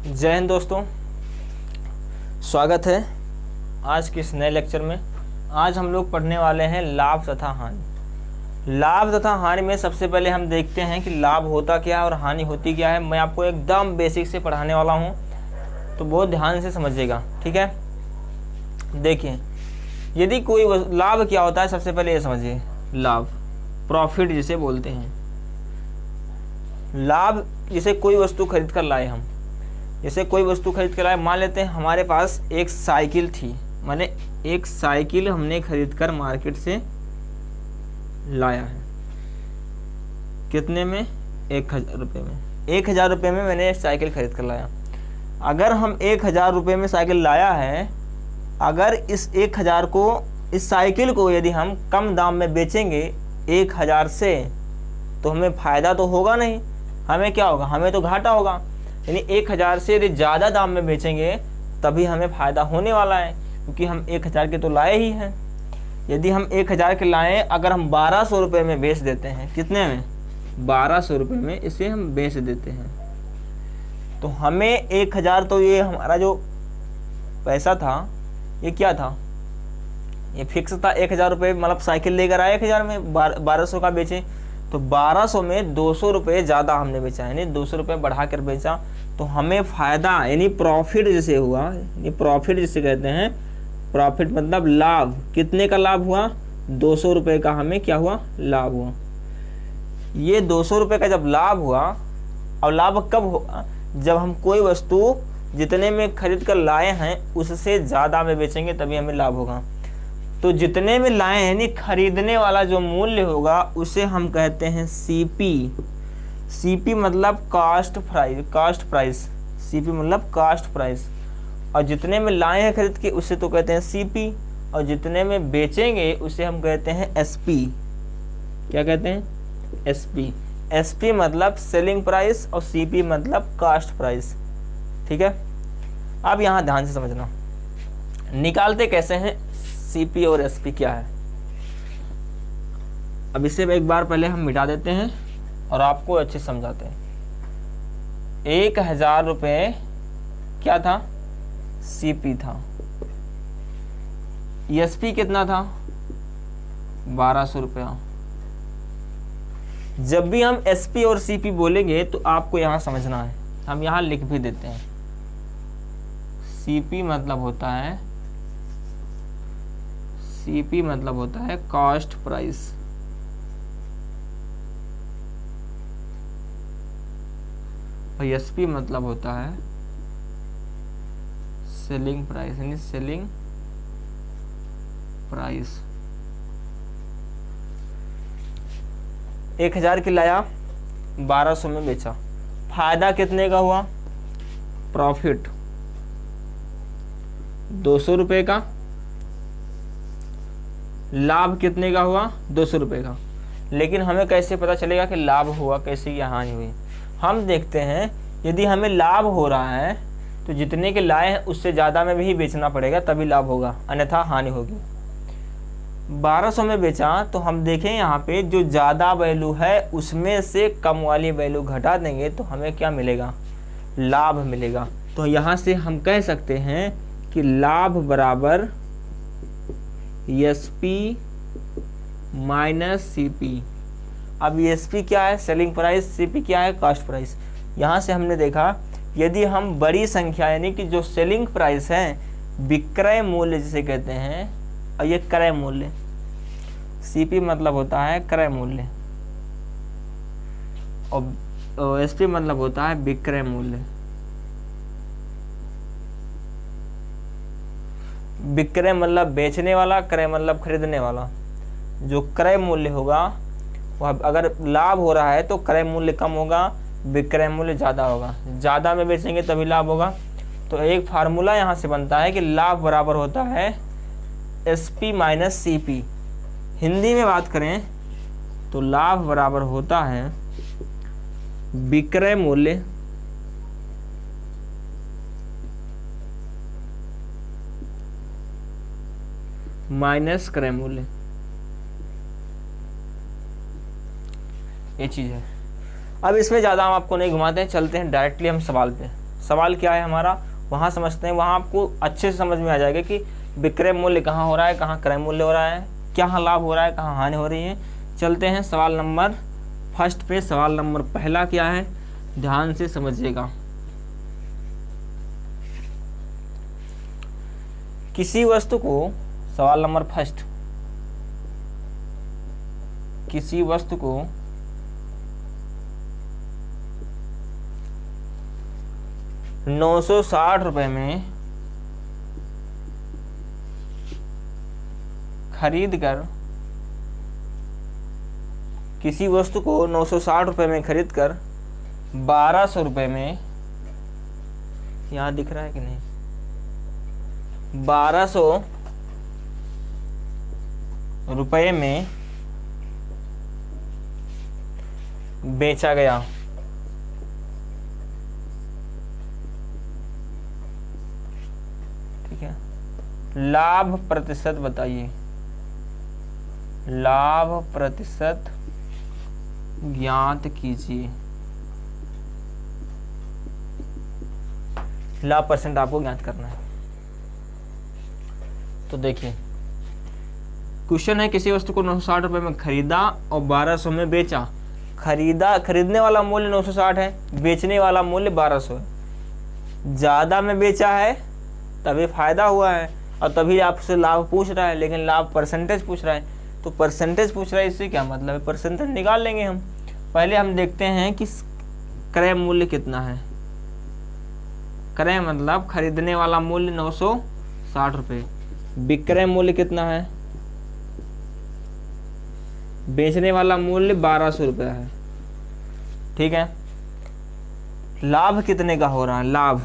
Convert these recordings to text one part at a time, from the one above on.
जय हिंद दोस्तों, स्वागत है आज के इस नए लेक्चर में। आज हम लोग पढ़ने वाले हैं लाभ तथा हानि। लाभ तथा हानि में सबसे पहले हम देखते हैं कि लाभ होता क्या है और हानि होती क्या है। मैं आपको एकदम बेसिक से पढ़ाने वाला हूं, तो बहुत ध्यान से समझिएगा, ठीक है। देखिए, यदि कोई लाभ क्या होता है, सबसे पहले ये समझिए। लाभ, प्रॉफिट जिसे बोलते हैं। लाभ जिसे कोई वस्तु खरीद कर लाए हम, जैसे कोई वस्तु खरीद कर लाए, मान लेते हैं हमारे पास एक साइकिल थी, माने एक साइकिल हमने खरीद कर मार्केट से लाया है। कितने में? 1000 रुपये में। 1000 रुपये में मैंने साइकिल खरीद कर लाया। अगर हम 1000 रुपये में साइकिल लाया है, अगर इस 1000 को, इस साइकिल को यदि हम कम दाम में बेचेंगे 1000 से, तो हमें फ़ायदा तो होगा नहीं, हमें क्या होगा? हमें तो घाटा होगा। यानी 1000 से यदि ज़्यादा दाम में बेचेंगे तभी हमें फ़ायदा होने वाला है, क्योंकि हम 1000 के तो लाए ही हैं। यदि हम 1000 के लाएँ, अगर हम 1200 रुपये में बेच देते हैं, कितने में? 1200 रुपये में इसे हम बेच देते हैं, तो हमें 1000, तो ये हमारा जो पैसा था ये क्या था? ये फिक्स था 1000 रुपये, मतलब साइकिल लेकर आए 1000 में, 1200 का बेचे, तो 1200 में 200 रुपये ज़्यादा हमने बेचा, यानी 200 रुपये बढ़ा कर बेचा, तो हमें फ़ायदा यानी प्रॉफिट जिसे हुआ, ये प्रॉफिट जिसे कहते हैं। प्रॉफिट मतलब लाभ। कितने का लाभ हुआ? 200 रुपये का हमें क्या हुआ? लाभ हुआ। ये 200 रुपये का जब लाभ हुआ, और लाभ कब होगा? जब हम कोई वस्तु जितने में खरीद कर लाए हैं उससे ज़्यादा में बेचेंगे, तभी हमें लाभ होगा। तो जितने में लाए हैं, यानी खरीदने वाला जो मूल्य होगा उसे हम कहते हैं सीपी। सीपी मतलब कास्ट प्राइस। सीपी मतलब कास्ट प्राइस। और जितने में लाए हैं खरीद के, उसे तो कहते हैं सीपी, और जितने में बेचेंगे उसे हम कहते हैं एसपी। क्या कहते हैं? एसपी। एसपी मतलब सेलिंग प्राइस और सीपी मतलब कास्ट प्राइस, ठीक है। अब यहाँ ध्यान से समझना, निकालते कैसे हैं सीपी और एसपी क्या है। अब इसे एक बार पहले हम मिटा देते हैं और आपको अच्छे समझाते हैं। 1000 रुपये क्या था? सीपी था। एसपी कितना था? 1200 रुपया। जब भी हम एसपी और सीपी बोलेंगे तो आपको यहाँ समझना है, हम यहाँ लिख भी देते हैं। सीपी मतलब होता है, सीपी मतलब होता है कॉस्ट प्राइस, और एसपी मतलब होता है सेलिंग प्राइस, यानी सेलिंग प्राइस। 1000 की लाया, 1200 में बेचा, फायदा कितने का हुआ? प्रॉफिट 200 रुपये का। लाभ कितने का हुआ? 200 रुपये का। लेकिन हमें कैसे पता चलेगा कि लाभ हुआ, कैसे या हानि हुई? हम देखते हैं, यदि हमें लाभ हो रहा है तो जितने के लाए हैं उससे ज़्यादा में भी बेचना पड़ेगा, तभी लाभ होगा, अन्यथा हानि होगी। 1200 में बेचा, तो हम देखें यहाँ पे जो ज़्यादा वैल्यू है उसमें से कम वाली वैल्यू घटा देंगे तो हमें क्या मिलेगा? लाभ मिलेगा। तो यहाँ से हम कह सकते हैं कि लाभ बराबर एसपी माइनस सीपी। अब एसपी क्या है? Selling price. सीपी क्या है? Cost price. यहाँ से हमने देखा, यदि हम बड़ी संख्या, यानी कि जो सेलिंग प्राइस है, विक्रय मूल्य जिसे कहते हैं, और ये क्रय मूल्य, सीपी मतलब होता है क्रय मूल्य, और एसपी मतलब होता है विक्रय मूल्य। विक्रय मतलब बेचने वाला, क्रय मतलब खरीदने वाला। जो क्रय मूल्य होगा वह, अगर लाभ हो रहा है तो क्रय मूल्य कम होगा, विक्रय मूल्य ज़्यादा होगा। ज़्यादा में बेचेंगे तभी लाभ होगा। तो एक फार्मूला यहाँ से बनता है कि लाभ बराबर होता है एसपी माइनस सीपी। हिंदी में बात करें तो लाभ बराबर होता है विक्रय मूल्य माइनस क्रय मूल्य। ये चीज़ है। अब इसमें ज़्यादा हम आपको नहीं घुमाते हैं, चलते हैं डायरेक्टली हम सवाल पे। सवाल क्या है हमारा, वहाँ समझते हैं। वहाँ आपको अच्छे से समझ में आ जाएगा कि विक्रय मूल्य कहाँ हो रहा है, कहाँ क्रय मूल्य हो रहा है, कहाँ लाभ हो रहा है, कहाँ हानि हो रही है। चलते हैं सवाल नंबर फर्स्ट पे। सवाल नंबर पहला क्या है, ध्यान से समझिएगा। किसी वस्तु को, सवाल नंबर फर्स्ट, किसी वस्तु को ₹960 में खरीद कर, किसी वस्तु को ₹960 में खरीद कर ₹1200 में, यहाँ दिख रहा है कि नहीं, ₹1200 में बेचा गया। ठीक है, लाभ प्रतिशत बताइए, लाभ प्रतिशत ज्ञात कीजिए। लाभ परसेंट आपको ज्ञात करना है। तो देखिए क्वेश्चन है, किसी वस्तु को ₹960 में खरीदा और 1200 में बेचा। खरीदने वाला मूल्य 960 है, बेचने वाला मूल्य 1200 है। ज़्यादा में बेचा है तभी फायदा हुआ है और तभी आपसे लाभ पूछ रहा है, लेकिन लाभ परसेंटेज पूछ रहा है। तो परसेंटेज पूछ रहा है, इससे क्या मतलब है, परसेंटेज निकाल लेंगे हम। पहले हम देखते हैं कि क्रय मूल्य कितना है। क्रय मतलब खरीदने वाला मूल्य ₹960, विक्रय मूल्य कितना है, बेचने वाला मूल्य ₹1200 है। ठीक है, लाभ कितने का हो रहा है, लाभ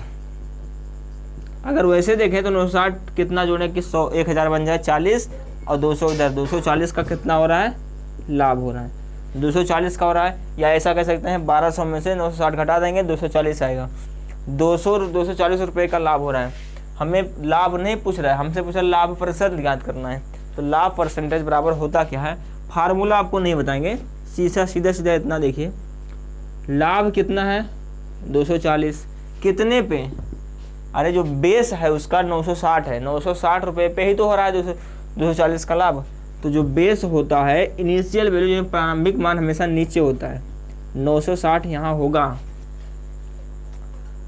अगर वैसे देखें तो 960 कितना जोड़े कि 100 1000 बन जाए 40 और 200 इधर, 240 का कितना हो रहा है, लाभ हो रहा है। 240 का हो रहा है, या ऐसा कह सकते हैं 1200 में से 960 घटा देंगे 240 आएगा, 240 रुपये का लाभ हो रहा है। हमें लाभ नहीं पूछ रहा है, हमसे पूछ रहा है लाभ प्रतिशत ज्ञात करना है। तो लाभ परसेंटेज बराबर होता क्या है, फार्मूला आपको नहीं बताएंगे, सीधा इतना देखिए, लाभ कितना है 240, कितने पे, अरे जो बेस है उसका 960 है, 960 रुपये पे ही तो हो रहा है 240 का लाभ। तो जो बेस होता है, इनिशियल वैल्यू, जो प्रारंभिक मान हमेशा नीचे होता है, 960 यहाँ होगा।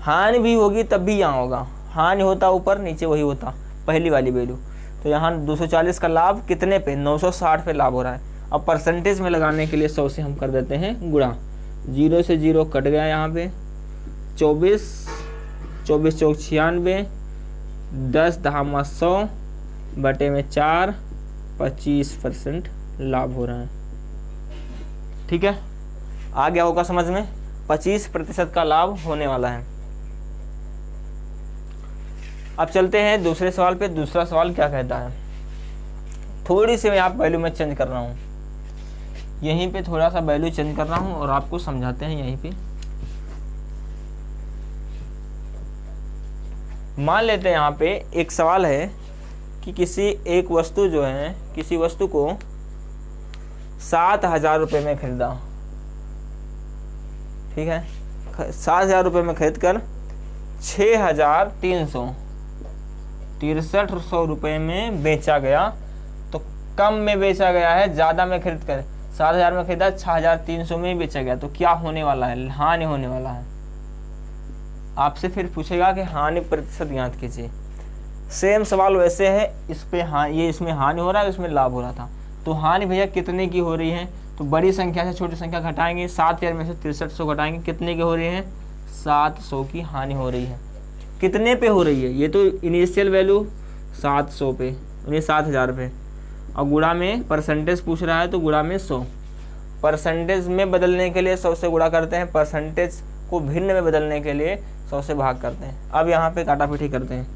हानि भी होगी तब भी यहाँ होगा, हानि होता ऊपर, नीचे वही होता पहली वाली वैल्यू। तो यहाँ 240 का लाभ कितने पे, 960 पे लाभ हो रहा है। अब परसेंटेज में लगाने के लिए 100 से हम कर देते हैं गुणा, 0 से 0 कट गया, यहाँ पे 24 चौक 96, 10 धामा 100 बटे में 4, 25% लाभ हो रहा है। ठीक है, आ गया होगा समझ में, 25% का लाभ होने वाला है। अब चलते हैं दूसरे सवाल पे। दूसरा सवाल क्या कहता है, थोड़ी सी मैं यहाँ वैल्यू में चेंज कर रहा हूँ, यहीं पे थोड़ा सा वैल्यू चेंज कर रहा हूँ और आपको समझाते हैं यहीं पे। मान लेते हैं यहाँ पे एक सवाल है कि किसी एक वस्तु जो है, किसी वस्तु को 7000 रुपये में खरीदा। ठीक है, 7000 रुपये में खरीद कर 6363 रुपये में बेचा गया। तो कम में बेचा गया है, ज़्यादा में खरीद कर 7000 में खरीदा, 6300 में बेचा गया। तो क्या होने वाला है, हानि होने वाला है। आपसे फिर पूछेगा कि हानि प्रतिशत ज्ञात कीजिए। सेम सवाल वैसे है, इस पे हाँ, ये इसमें हानि हो रहा है, इसमें लाभ हो रहा था। तो हानि भैया कितने की हो रही है, तो बड़ी संख्या से छोटी संख्या घटाएंगे, 7000 में से 6300 घटाएंगे, कितने की हो रही है, 700 की हानि हो रही है। कितने पे हो रही है, ये तो इनिशियल वैल्यू 700 पे, यानी 7000 पे, और गुणा में परसेंटेज पूछ रहा है तो गुणा में 100। परसेंटेज में बदलने के लिए 100 से गुणा करते हैं, परसेंटेज को भिन्न में बदलने के लिए 100 से भाग करते हैं। अब यहाँ पे काटापीठी करते हैं,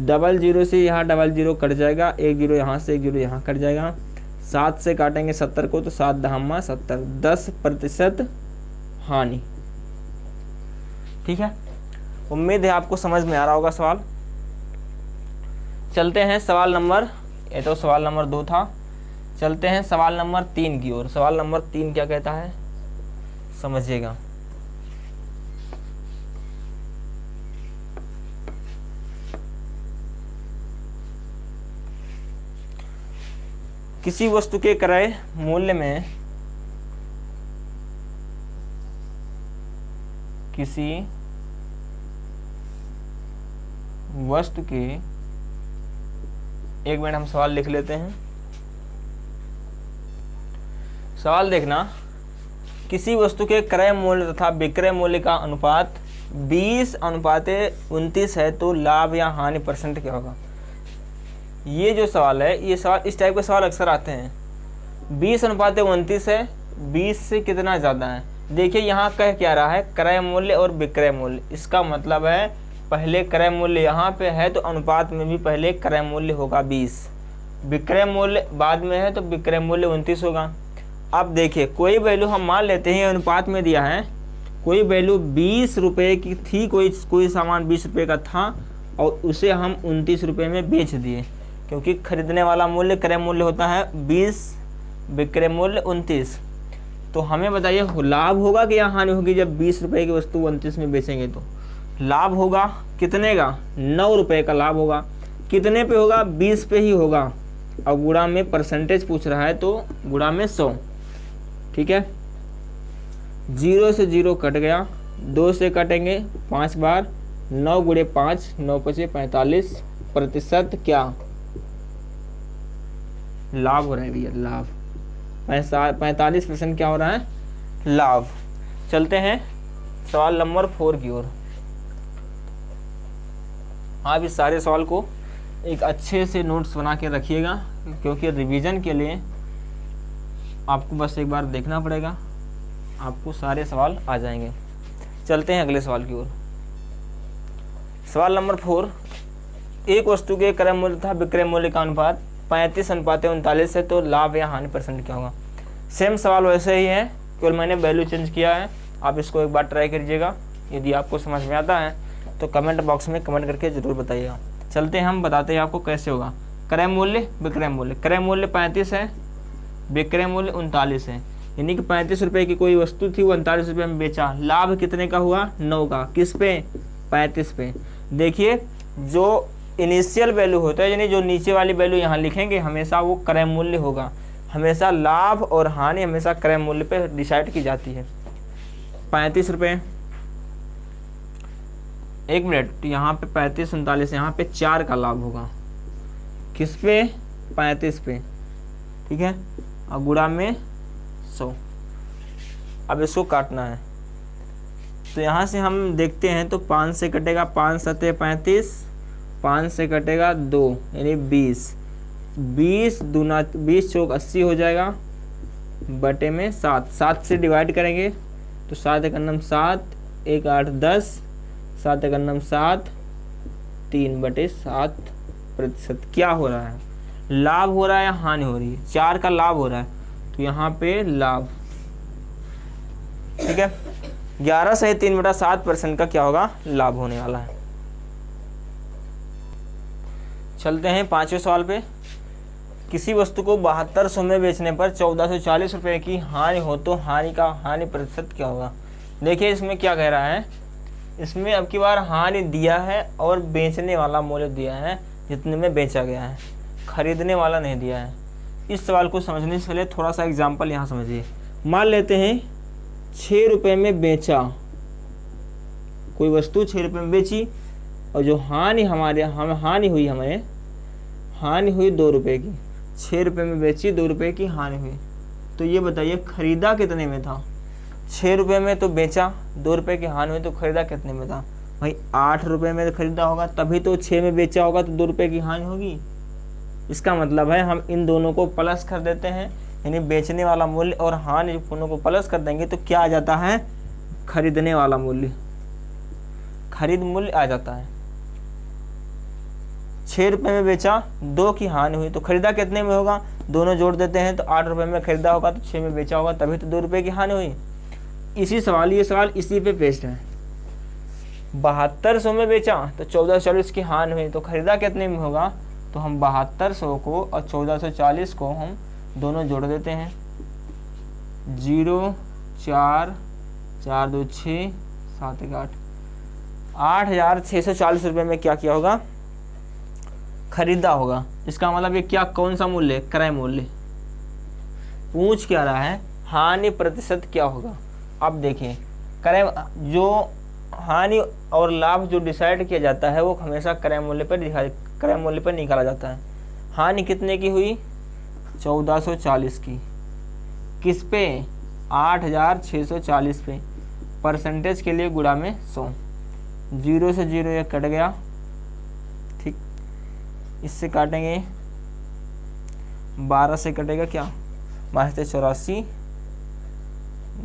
00 से यहाँ 00 कट जाएगा, 1 0 यहाँ से 1 0 यहाँ कट जाएगा, 7 से काटेंगे 70 को तो 7 धामा 70, 10% हानि। ठीक है, उम्मीद है आपको समझ में आ रहा होगा सवाल। चलते हैं सवाल नंबर, ये तो सवाल नंबर 2 था, चलते हैं सवाल नंबर 3 की ओर। सवाल नंबर 3 क्या कहता है, समझिएगा। किसी वस्तु के क्रय मूल्य में किसी वस्तु के, एक मिनट हम सवाल लिख लेते हैं। सवाल देखना, किसी वस्तु के क्रय मूल्य तथा विक्रय मूल्य का अनुपात 20:29 है तो लाभ या हानि परसेंट क्या होगा। ये जो सवाल है, ये सवाल इस टाइप के सवाल अक्सर आते हैं। 20:29 है, 20 से कितना ज़्यादा है। देखिए यहाँ कह क्या रहा है, क्रय मूल्य और विक्रय मूल्य। इसका मतलब है पहले क्रय मूल्य यहाँ पे है तो अनुपात में भी पहले क्रय मूल्य होगा 20, विक्रय मूल्य बाद में है तो विक्रय मूल्य 29 होगा। अब देखिए कोई वैल्यू हम मान लेते हैं अनुपात में दिया है, कोई वैल्यू 20 रुपये की थी, कोई सामान 20 रुपये का था और उसे हम 29 रुपये में बेच दिए, क्योंकि खरीदने वाला मूल्य क्रय मूल्य होता है 20, विक्रय मूल्य 29। तो हमें बताइए लाभ होगा कि या हानि होगी जब 20 रुपये की वस्तु 29 में बेचेंगे। तो लाभ होगा कितने का, 9 रुपये का लाभ होगा। कितने पे होगा, 20 पे ही होगा। और गुणा में परसेंटेज पूछ रहा है तो गुणा में 100। ठीक है, 0 से 0 कट गया, 2 से कटेंगे 5 बार, 9 गुणे 5, 9 पचे 45% क्या लाभ हो रहा है भैया, लाभ 45% क्या हो रहा है, लाभ। चलते हैं सवाल नंबर 4 की ओर। आप इस सारे सवाल को एक अच्छे से नोट्स बना के रखिएगा, क्योंकि रिवीजन के लिए आपको बस एक बार देखना पड़ेगा, आपको सारे सवाल आ जाएंगे। चलते हैं अगले सवाल की ओर। सवाल नंबर 4, एक वस्तु के क्रय मूल्य तथा विक्रय मूल्य का अनुपात 35:39 है तो लाभ या हानि परसेंट क्या होगा। सेम सवाल वैसे ही है, केवल मैंने वैल्यू चेंज किया है। आप इसको एक बार ट्राई करिएगा, यदि आपको समझ में आता है तो कमेंट बॉक्स में कमेंट करके ज़रूर बताइएगा। चलते हैं, हम बताते हैं आपको कैसे होगा। क्रय मूल्य विक्रय मूल्य, क्रय मूल्य 35 है, विक्रय मूल्य 39 है, यानी कि 35 रुपये की कोई वस्तु थी, वो 39 रुपये में बेचा। लाभ कितने का हुआ, 9 का। किस पे, 35 पे। देखिए जो इनिशियल वैल्यू होता है, यानी जो नीचे वाली वैल्यू यहाँ लिखेंगे, हमेशा वो क्रय मूल्य होगा। हमेशा लाभ और हानि हमेशा क्रय मूल्य पे डिसाइड की जाती है। 35 रुपये, 1 मिनट, यहाँ पे 35 39, यहाँ पे 4 का लाभ होगा। किस पे, 35 पे। ठीक है, और गुणा में 100। अब इसको काटना है, तो यहाँ से हम देखते हैं तो 5 से कटेगा 5 सत्ते 35, 5 से कटेगा 2 यानी 20, 20 दूना 20 चौक 80 हो जाएगा, बटे में 7, 7 से डिवाइड करेंगे तो 7 एक अन्नम 7, 1 8 10, 7 एक अन्नम 7, 3/7%। क्या हो रहा है, लाभ हो रहा है या हानि हो रही है। 4 का लाभ हो रहा है तो यहाँ पे लाभ। ठीक है, 11 से 3/7% का क्या होगा, लाभ होने वाला है। चलते हैं 5वें सवाल पे। किसी वस्तु को 7200 में बेचने पर 1440 रुपये की हानि हो तो हानि प्रतिशत क्या होगा। देखिए इसमें क्या कह रहा है, इसमें अब की बार हानि दिया है और बेचने वाला मूल्य दिया है जितने में बेचा गया है, खरीदने वाला नहीं दिया है। इस सवाल को समझने से पहले थोड़ा सा एग्जाम्पल यहाँ समझिए। मान लेते हैं 6 रुपये में बेचा, कोई वस्तु 6 रुपये में बेची और जो हानि हानि हुई 2 रुपये की। 6 रुपये में बेची, 2 रुपये की हानि हुई। तो ये बताइए खरीदा कितने में था। 6 रुपये में तो बेचा, 2 रुपये की हानि हुई, तो खरीदा कितने में था भाई, 8 रुपये में तो खरीदा होगा, तभी तो 6 में बेचा होगा तो 2 रुपये की हानि होगी। इसका मतलब है हम इन दोनों को प्लस कर देते हैं, यानी बेचने वाला मूल्य और हानि दोनों को प्लस कर देंगे तो क्या आ जाता है, खरीदने वाला मूल्य, खरीद मूल्य आ जाता है। 6 रुपये में बेचा, 2 की हानि हुई, तो खरीदा कितने में होगा, दोनों जोड़ देते हैं तो 8 रुपये में खरीदा होगा तो 6 में बेचा होगा, तभी तो 2 रुपये की हानि हुई। ये सवाल इसी पे बेस्ड है। 7200 में बेचा तो 1440 की हानि हुई, तो खरीदा कितने में होगा, तो हम 7200 को और 1440 को हम दोनों जोड़ देते हैं। 0 4 4 2 6 7 1 8, 8640 रुपये में क्या किया होगा, खरीदा होगा। इसका मतलब ये क्या, कौन सा मूल्य, क्रय मूल्य। पूछ क्या रहा है, हानि प्रतिशत क्या होगा। अब देखिए क्रय जो हानि और लाभ जो डिसाइड किया जाता है वो हमेशा क्रय मूल्य पर निकाला जाता है। हानि कितने की हुई, 1440 की, किस पे, 8640 पे, परसेंटेज के लिए गुणा में 100, 0 से 0 ये कट गया, ठीक, इससे काटेंगे 12 से कटेगा क्या, 84,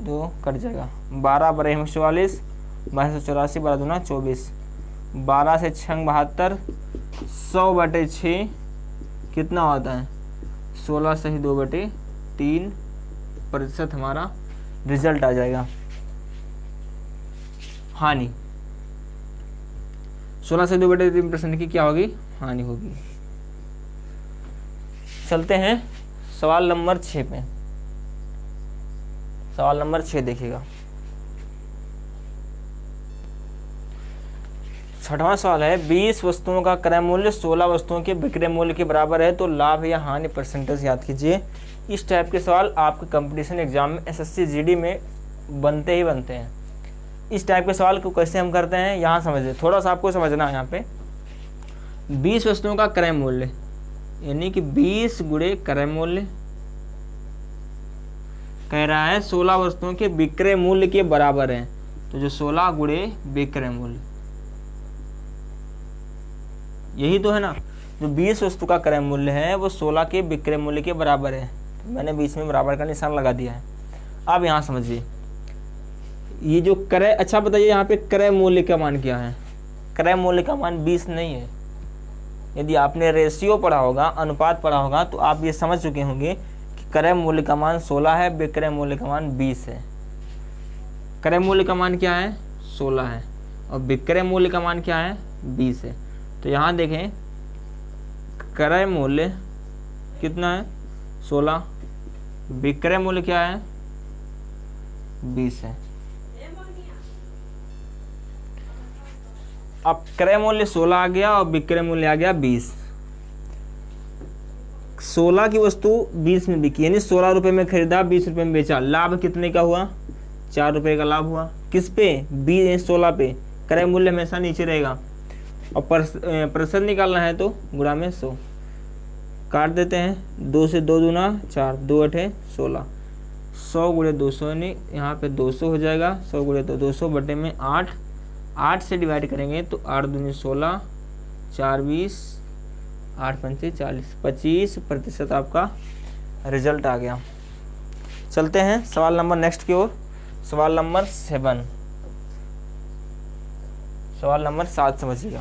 2 कट जाएगा, 12 बरे 44, 84 12 दूना 24, 12 से 6 72, 100/6 कितना होता है, 16 से ही 2/3% हमारा रिजल्ट आ जाएगा। हानि 16 से 2/3% की क्या होगी, हानि होगी। चलते हैं सवाल नंबर 6 पे। सवाल नंबर 6 देखिएगा, 6वां सवाल है, 20 वस्तुओं का क्रय मूल्य 16 वस्तुओं के विक्रय मूल्य के बराबर है तो लाभ या हानि परसेंटेज याद कीजिए। इस टाइप के सवाल आपके कंपटीशन एग्जाम में एसएससी जीडी में बनते ही बनते हैं। इस टाइप के सवाल को कैसे हम करते हैं यहाँ समझिए, थोड़ा सा आपको समझना है। यहाँ पे 20 वस्तुओं का क्रय मूल्य यानी कि 20 गुणे क्रय मूल्य, कह रहा है 16 वस्तुओं के विक्रय मूल्य के बराबर है, तो जो 16 गुणे विक्रय मूल्य यही तो है ना, जो 20 वस्तु का क्रय मूल्य है वो 16 के विक्रय मूल्य के बराबर है। मैंने बीच में बराबर का निशान लगा दिया है। अब यहाँ समझिए ये जो क्रय, अच्छा बताइए यहाँ पे क्रय मूल्य का मान क्या है, क्रय मूल्य का मान 20 नहीं है। यदि आपने रेशियो पढ़ा होगा, अनुपात पढ़ा होगा, तो आप ये समझ चुके होंगे कि क्रय मूल्य का मान 16 है, विक्रय मूल्य का मान 20 है। क्रय मूल्य का मान क्या है, 16 है, और विक्रय मूल्य का मान क्या है, 20 है। तो यहाँ देखें क्रय मूल्य कितना है, 16, विक्रय मूल्य क्या है, 20 है। अब क्रय मूल्य 16 आ गया और विक्रय मूल्य आ गया 20। 16 की वस्तु 20 में बिकी, यानी 16 रुपए में खरीदा, 20 रुपए में बेचा, लाभ कितने का हुआ, 4 रुपए का लाभ हुआ। किस पे, 16 पे। क्रय मूल्य हमेशा नीचे रहेगा और प्रतिशत निकालना है तो गुणा में 100, काट देते हैं, 2 से 2 दूना 4, 2 8 16, 100 गुणे 200 यानी यहाँ पे 200 हो जाएगा, 100 गुणे 200 बटे में 8, 8 से डिवाइड करेंगे तो 8 दूनी 16, 4 20, 8 पंचे 40, 25% आपका रिजल्ट आ गया। चलते हैं सवाल नंबर नेक्स्ट की ओर, सवाल नंबर 7। सवाल नंबर 7 समझिएगा।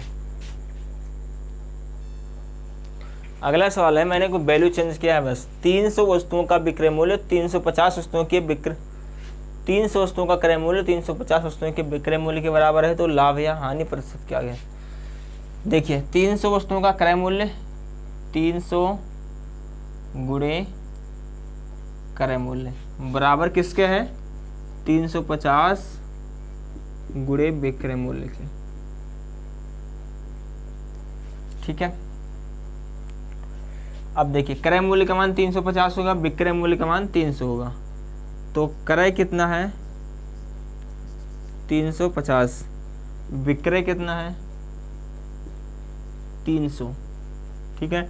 अगला सवाल है, मैंने कोई वैल्यू चेंज किया है बस, 300 वस्तुओं का विक्रय मूल्य 350 वस्तुओं के 300 वस्तुओं का क्रय मूल्य 350 वस्तुओं के विक्रय मूल्य के बराबर है तो लाभ या हानि प्रतिशत क्या है। देखिए 300 वस्तुओं का क्रय मूल्य 300 गुणे क्रय मूल्य बराबर किसके है, 350 गुणे विक्रय मूल्य के, ठीक है। अब देखिए क्रय मूल्य का मान 350 होगा, विक्रय मूल्य का मान 300 होगा, तो क्रय कितना है 350, विक्रय कितना है 300, ठीक है।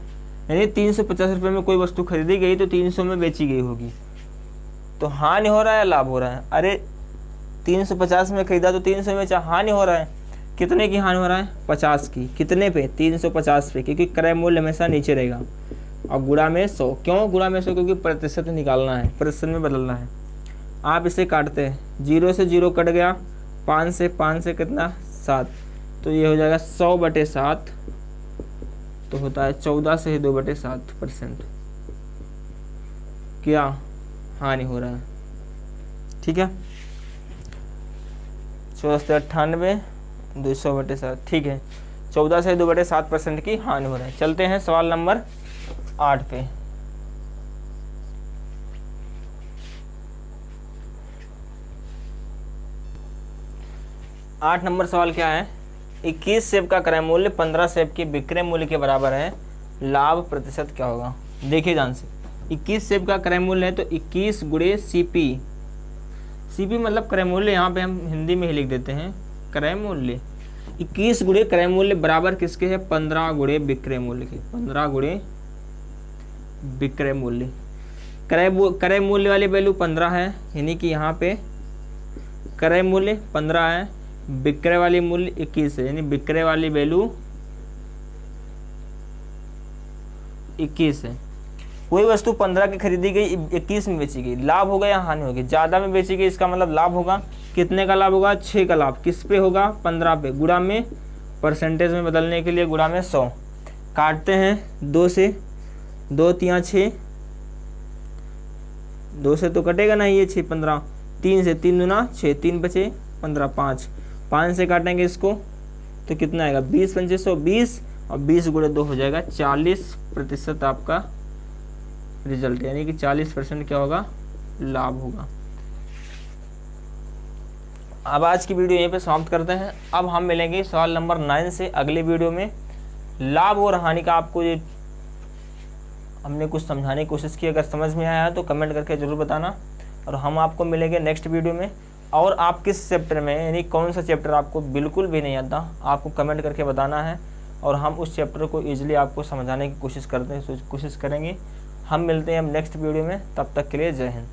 यानी 350 रुपये में कोई वस्तु खरीदी गई तो 300 में बेची गई होगी, तो हानि हो रहा है या लाभ हो रहा है, अरे 350 में खरीदा तो 300 में बेचा, हानि हो रहा है। कितने की हानि हो रहा है, 50 की, कितने पे 350 पे, क्योंकि क्रय मूल्य हमेशा नीचे रहेगा, और गुणा में 100, क्यों गुणा में 100, क्योंकि प्रतिशत निकालना है, प्रतिशत में बदलना है। आप इसे काटते हैं, 0 से 0 कट गया, 5 से कितना 7, तो ये हो जाएगा 100/7, तो होता है 14 से ही 2/7%, क्या हानि हो रहा है, ठीक है। 14 से 98, 200/7, ठीक है, 14 से 2/7% की हानि हो रहा है। चलते हैं सवाल नंबर 8 पे। आठ नंबर सवाल क्या है, 21 सेब का क्रय मूल्य 15 सेब के विक्रय मूल्य के बराबर है, लाभ प्रतिशत क्या होगा। देखिए ध्यान से, 21 सेब का क्रय मूल्य है तो 21 गुणे CP। CP मतलब क्रय मूल्य, यहाँ पे हम हिंदी में ही लिख देते हैं क्रय मूल्य। 21 गुणे क्रय मूल्य बराबर किसके है, 15 गुणे विक्रय मूल्य के। 15 गुणे विक्रय मूल्य, क्रय मूल्य वाली वैल्यू 15 है, यानी कि यहाँ पे क्रय मूल्य 15 है, विक्रय वाली मूल्य 21 है, यानी विक्रय वाली वैल्यू 21 है। कोई वस्तु 15 की खरीदी गई, 21 में बेची गई, लाभ होगा या हानि होगी, ज़्यादा में बेची गई इसका मतलब लाभ होगा। कितने का लाभ होगा, 6 का लाभ। किस पे होगा, 15 पे। गुणा में, परसेंटेज में बदलने के लिए गुणा में 100। काटते हैं 2 से, 2 3 6, 2 से तो कटेगा नहीं ये 6 15, 3 से 3 दूना 6, 3 बचे 15, 5 से काटेंगे इसको तो कितना आएगा, 20 पंचे 120 और 20 गुणे 2 हो जाएगा 40% आपका रिजल्ट, यानी कि 40% क्या होगा, लाभ होगा। अब आज की वीडियो यहीं पे समाप्त करते हैं। अब हम मिलेंगे सवाल नंबर 9 से अगले वीडियो में। लाभ और हानि का आपको ये हमने कुछ समझाने की कोशिश की, अगर समझ में आया है तो कमेंट करके ज़रूर बताना, और हम आपको मिलेंगे नेक्स्ट वीडियो में। और आप किस चैप्टर में, यानी कौन सा चैप्टर आपको बिल्कुल भी नहीं आता, आपको कमेंट करके बताना है, और हम उस चैप्टर को ईजिली आपको समझाने की कोशिश करेंगे। हम मिलते हैं अब नेक्स्ट वीडियो में, तब तक के लिए जय हिंद।